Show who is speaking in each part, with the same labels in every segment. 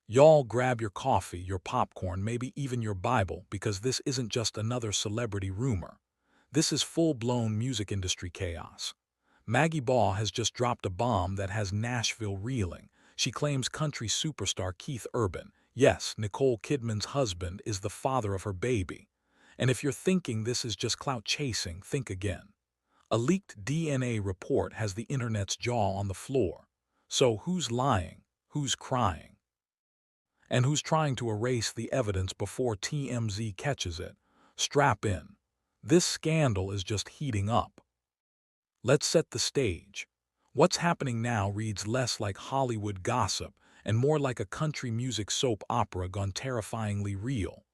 Speaker 1: Y'all grab your coffee, your popcorn, maybe even your Bible, because this isn't just another celebrity rumor. This is full-blown music industry chaos. Maggie Baugh has just dropped a bomb that has Nashville reeling. She claims country superstar Keith Urban, yes, Nicole Kidman's husband, is the father of her baby. And if you're thinking this is just clout chasing, think again. A leaked DNA report has the internet's jaw on the floor. So who's lying? Who's crying? And who's trying to erase the evidence before TMZ catches it? Strap in. This scandal is just heating up. Let's set the stage. What's happening now reads less like Hollywood gossip and more like a country music soap opera gone terrifyingly real.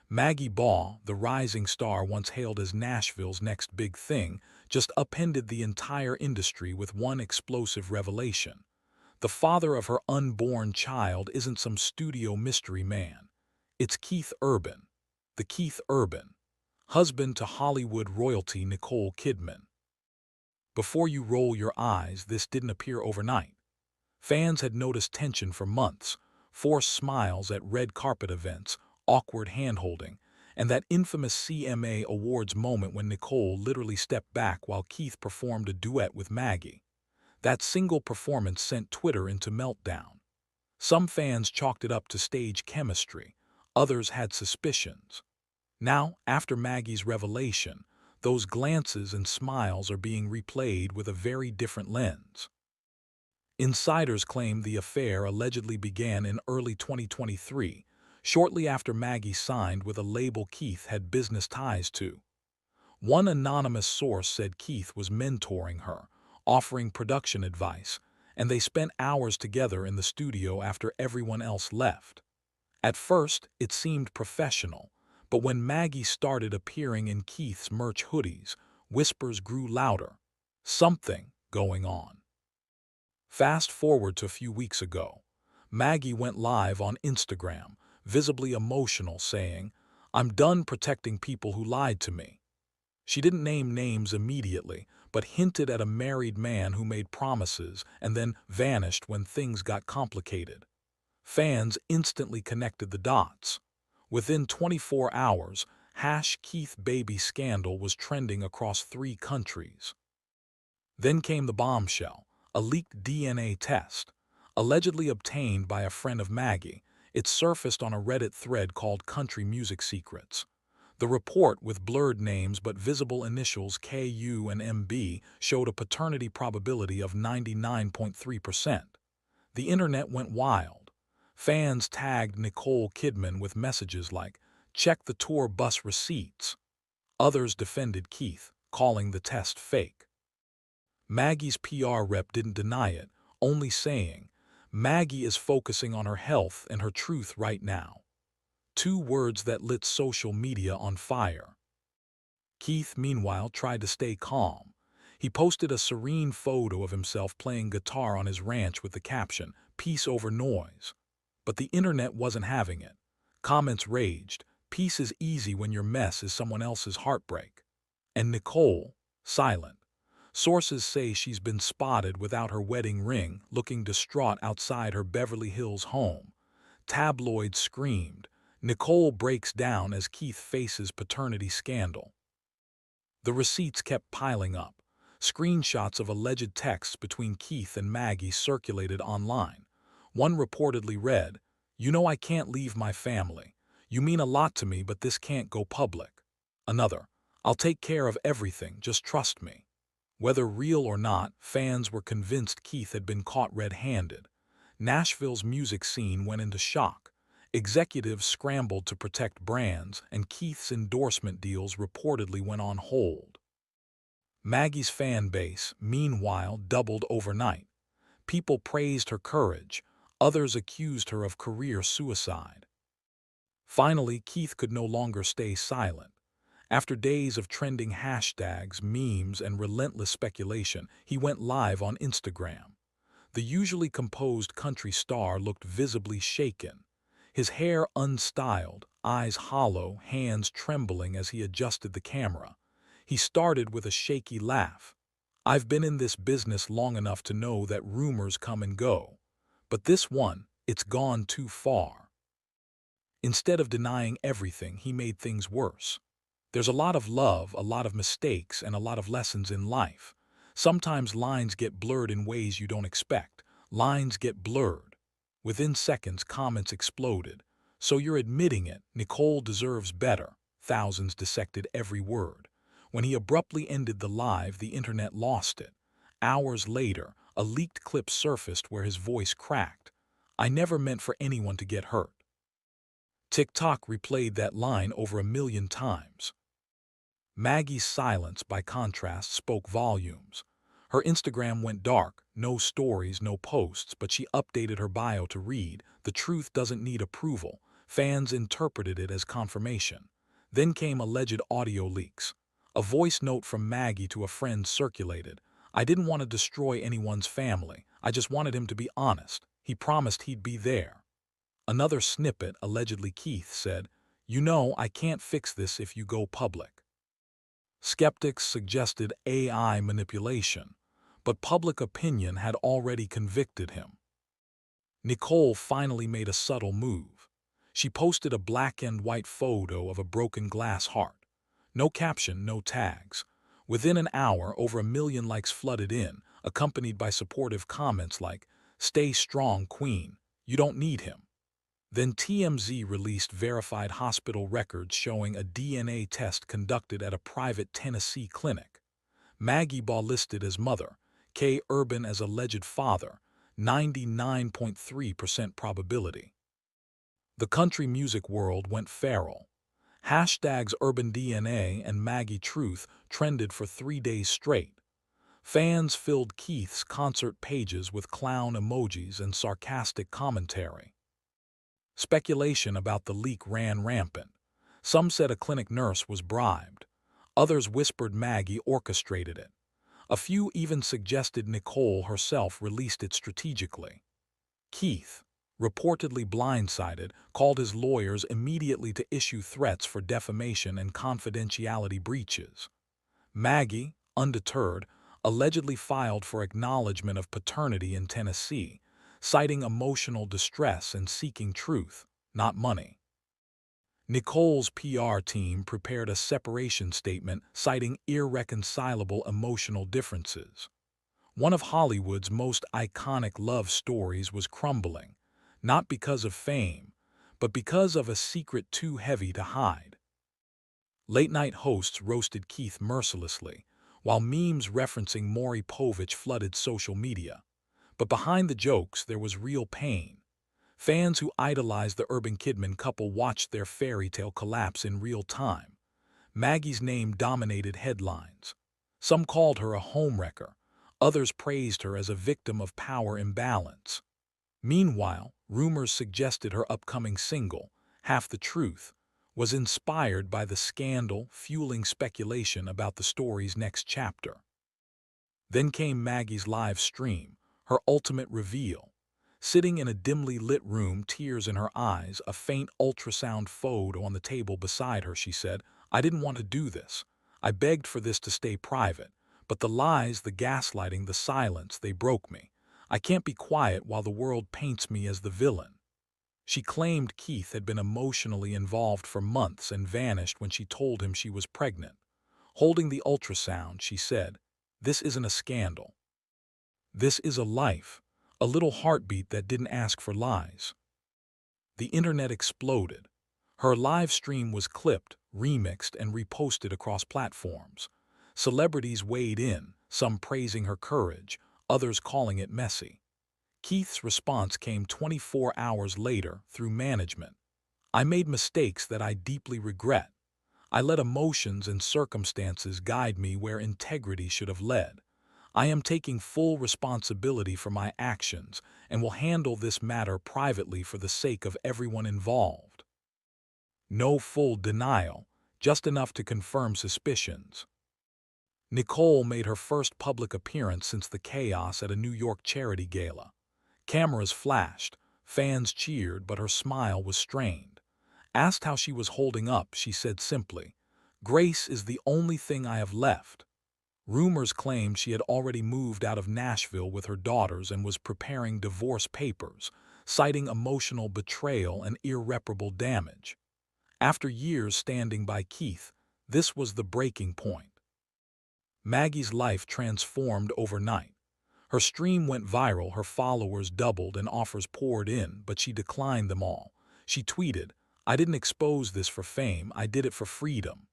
Speaker 1: Maggie Baugh, the rising star once hailed as Nashville's next big thing, just upended the entire industry with one explosive revelation. The father of her unborn child isn't some studio mystery man. It's Keith Urban, the Keith Urban, husband to Hollywood royalty Nicole Kidman. Before you roll your eyes, this didn't appear overnight. Fans had noticed tension for months, forced smiles at red carpet events, awkward hand-holding, and that infamous CMA Awards moment when Nicole literally stepped back while Keith performed a duet with Maggie. That single performance sent Twitter into meltdown. Some fans chalked it up to stage chemistry, others had suspicions. Now, after Maggie's revelation, those glances and smiles are being replayed with a very different lens. Insiders claim the affair allegedly began in early 2023, shortly after Maggie signed with a label Keith had business ties to. One anonymous source said Keith was mentoring her, offering production advice, and they spent hours together in the studio after everyone else left. At first, it seemed professional, but when Maggie started appearing in Keith's merch hoodies, whispers grew louder. Something going on. Fast forward to a few weeks ago. Maggie went live on Instagram, visibly emotional, saying, "I'm done protecting people who lied to me." She didn't name names immediately, but hinted at a married man who made promises and then vanished when things got complicated. Fans instantly connected the dots. Within 24 hours, #KeithBaby scandal was trending across 3 countries. Then came the bombshell, a leaked DNA test. Allegedly obtained by a friend of Maggie, it surfaced on a Reddit thread called Country Music Secrets. The report, with blurred names but visible initials KU and MB, showed a paternity probability of 99.3%. The internet went wild. Fans tagged Nicole Kidman with messages like, "Check the tour bus receipts." Others defended Keith, calling the test fake. Maggie's PR rep didn't deny it, only saying, "Maggie is focusing on her health and her truth right now." 2 words that lit social media on fire. Keith, meanwhile, tried to stay calm. He posted a serene photo of himself playing guitar on his ranch with the caption, "Peace over noise." But the internet wasn't having it. Comments raged, "Peace is easy when your mess is someone else's heartbreak." And Nicole, silent. Sources say she's been spotted without her wedding ring, looking distraught outside her Beverly Hills home. Tabloids screamed. Nicole breaks down as Keith faces paternity scandal. The receipts kept piling up. Screenshots of alleged texts between Keith and Maggie circulated online. One reportedly read, "You know I can't leave my family. You mean a lot to me, but this can't go public." Another, "I'll take care of everything, just trust me." Whether real or not, fans were convinced Keith had been caught red-handed. Nashville's music scene went into shock. Executives scrambled to protect brands, and Keith's endorsement deals reportedly went on hold. Maggie's fan base, meanwhile, doubled overnight. People praised her courage, others accused her of career suicide. Finally, Keith could no longer stay silent. After days of trending hashtags, memes, and relentless speculation, he went live on Instagram. The usually composed country star looked visibly shaken. His hair unstyled, eyes hollow, hands trembling as he adjusted the camera. He started with a shaky laugh. "I've been in this business long enough to know that rumors come and go. But this one, It's gone too far. Instead of denying everything, he made things worse. There's a lot of love, a lot of mistakes, and a lot of lessons in life. Sometimes lines get blurred in ways you don't expect. Lines get blurred. Within seconds, comments exploded. So you're admitting it. Nicole deserves better. Thousands dissected every word. When he abruptly ended the live, the internet lost it. Hours later, a leaked clip surfaced where his voice cracked. "I never meant for anyone to get hurt." TikTok replayed that line over 1 million times. Maggie's silence, by contrast, spoke volumes. Her Instagram went dark, no stories, no posts, but she updated her bio to read, "The truth doesn't need approval." Fans interpreted it as confirmation. Then came alleged audio leaks. A voice note from Maggie to a friend circulated. "I didn't want to destroy anyone's family. I just wanted him to be honest. He promised he'd be there." Another snippet, allegedly Keith, said, "You know, I can't fix this if you go public." Skeptics suggested AI manipulation, but public opinion had already convicted him. Nicole finally made a subtle move. She posted a black and white photo of a broken glass heart. No caption, no tags. Within an hour, over 1 million likes flooded in, accompanied by supportive comments like, "Stay strong, Queen. You don't need him." Then TMZ released verified hospital records showing a DNA test conducted at a private Tennessee clinic. Maggie Baugh listed as mother, K. Urban as alleged father, 99.3% probability. The country music world went feral. Hashtags Urban DNA and Maggie Truth trended for 3 days straight. Fans filled Keith's concert pages with clown emojis and sarcastic commentary. Speculation about the leak ran rampant. Some said a clinic nurse was bribed. Others whispered Maggie orchestrated it. A few even suggested Nicole herself released it strategically. Keith, reportedly blindsided, called his lawyers immediately to issue threats for defamation and confidentiality breaches. Maggie, undeterred, allegedly filed for acknowledgement of paternity in Tennessee, citing emotional distress and seeking truth, not money. Nicole's PR team prepared a separation statement citing irreconcilable emotional differences. One of Hollywood's most iconic love stories was crumbling, not because of fame, but because of a secret too heavy to hide. Late-night hosts roasted Keith mercilessly, while memes referencing Maury Povich flooded social media. But behind the jokes, there was real pain. Fans who idolized the Urban Kidman couple watched their fairy tale collapse in real time. Maggie's name dominated headlines. Some called her a homewrecker. Others praised her as a victim of power imbalance. Meanwhile, rumors suggested her upcoming single, Half the Truth, was inspired by the scandal, fueling speculation about the story's next chapter. Then came Maggie's live stream, her ultimate reveal. Sitting in a dimly lit room, tears in her eyes, a faint ultrasound photo on the table beside her, she said, "I didn't want to do this. I begged for this to stay private. But the lies, the gaslighting, the silence, they broke me. I can't be quiet while the world paints me as the villain." She claimed Keith had been emotionally involved for months and vanished when she told him she was pregnant. Holding the ultrasound, she said, "This isn't a scandal. This is a life, a little heartbeat that didn't ask for lies." The internet exploded. Her live stream was clipped, remixed, and reposted across platforms. Celebrities weighed in, some praising her courage, others calling it messy. Keith's response came 24 hours later through management. "I made mistakes that I deeply regret. I let emotions and circumstances guide me where integrity should have led. I am taking full responsibility for my actions and will handle this matter privately for the sake of everyone involved." No full denial, just enough to confirm suspicions. Nicole made her first public appearance since the chaos at a New York charity gala. Cameras flashed, fans cheered, but her smile was strained. Asked how she was holding up, she said simply, "Grace is the only thing I have left." Rumors claimed she had already moved out of Nashville with her daughters and was preparing divorce papers. citing emotional betrayal and irreparable damage. After years standing by Keith, this was the breaking point. Maggie's life transformed overnight. Her stream went viral, her followers doubled, and offers poured in, but she declined them all. She tweeted, "I didn't expose this for fame, I did it for freedom."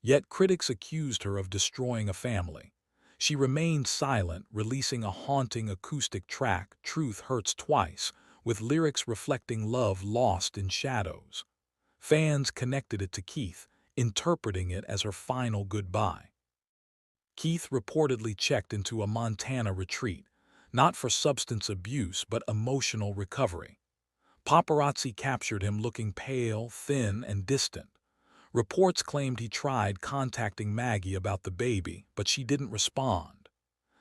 Speaker 1: Yet critics accused her of destroying a family. She remained silent, releasing a haunting acoustic track, Truth Hurts Twice, with lyrics reflecting love lost in shadows. Fans connected it to Keith, interpreting it as her final goodbye. Keith reportedly checked into a Montana retreat, not for substance abuse but emotional recovery. Paparazzi captured him looking pale, thin, and distant. Reports claimed he tried contacting Maggie about the baby, but she didn't respond.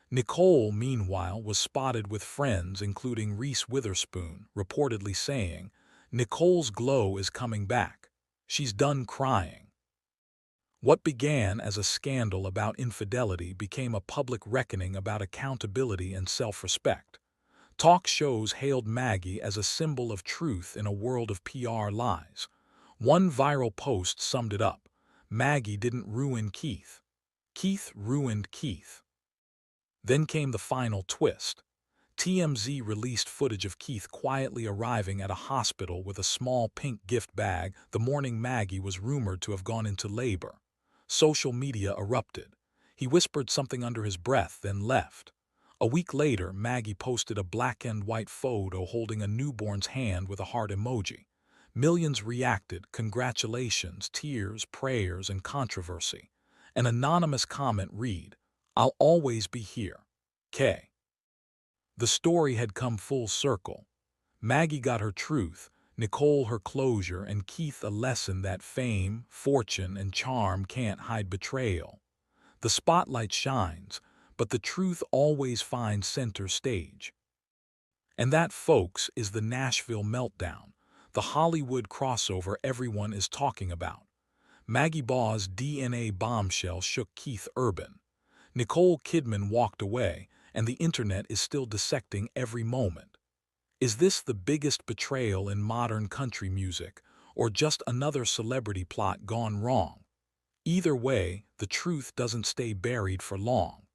Speaker 1: Nicole, meanwhile, was spotted with friends, including Reese Witherspoon, reportedly saying, "Nicole's glow is coming back. She's done crying." What began as a scandal about infidelity became a public reckoning about accountability and self-respect. Talk shows hailed Maggie as a symbol of truth in a world of PR lies. One viral post summed it up: Maggie didn't ruin Keith. Keith ruined Keith. Then came the final twist. TMZ released footage of Keith quietly arriving at a hospital with a small pink gift bag the morning Maggie was rumored to have gone into labor. Social media erupted. He whispered something under his breath, then left. A week later, Maggie posted a black and white photo holding a newborn's hand with a heart emoji. Millions reacted: congratulations, tears, prayers, and controversy. An anonymous comment read, "I'll always be here. K." The story had come full circle. Maggie got her truth, Nicole her closure, and Keith a lesson that fame, fortune, and charm can't hide betrayal. The spotlight shines, but the truth always finds center stage. And that, folks, is the Nashville meltdown, the Hollywood crossover everyone is talking about. Maggie Baugh's DNA bombshell shook Keith Urban. Nicole Kidman walked away, and the internet is still dissecting every moment. Is this the biggest betrayal in modern country music, or just another celebrity plot gone wrong? Either way, the truth doesn't stay buried for long.